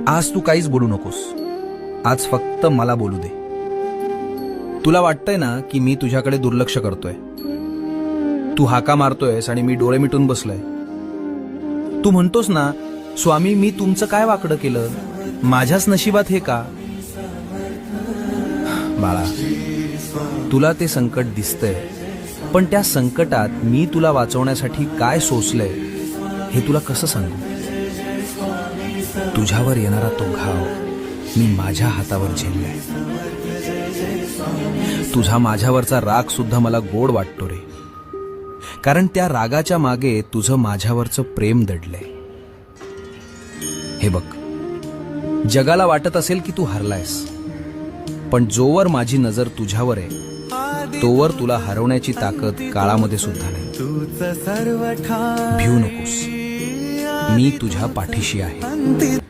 आज तू काहीच बोलू नकोस. आज फक्त मला बोलू दे. तुला वाटतंय ना की मी तुझ्याकडे दुर्लक्ष करतोय. तू हाका मारतोयस आणि मी डोळे मिटून बसलोय. तू म्हणतोस ना, स्वामी मी तुमचं काय वाकडं केलं, माझ्याच नशिबात हे का. बाळा, तुला ते संकट दिसतंय, पण त्या संकटात मी तुला वाचवण्यासाठी काय सोसलंय हे तुला कसं सांगू. तुझ्यावर येणारा तो घाव मी माझ्या हातावर झेललाय. तुझा माझ्यावरचा राग सुद्धा मला गोड वाटतो रे, कारण त्या रागाच्या मागे तुझं माझ्यावरचं प्रेम दडलंय. हे बघ, जगाला वाटत असेल की तू हरलायस, पण जोवर माझी नजर तुझ्यावर आहे तोवर तुला हरवण्याची ताकद काळामध्ये सुद्धा नाही. भिऊ नकोस, मी तुझ्या पाठीशी आहे.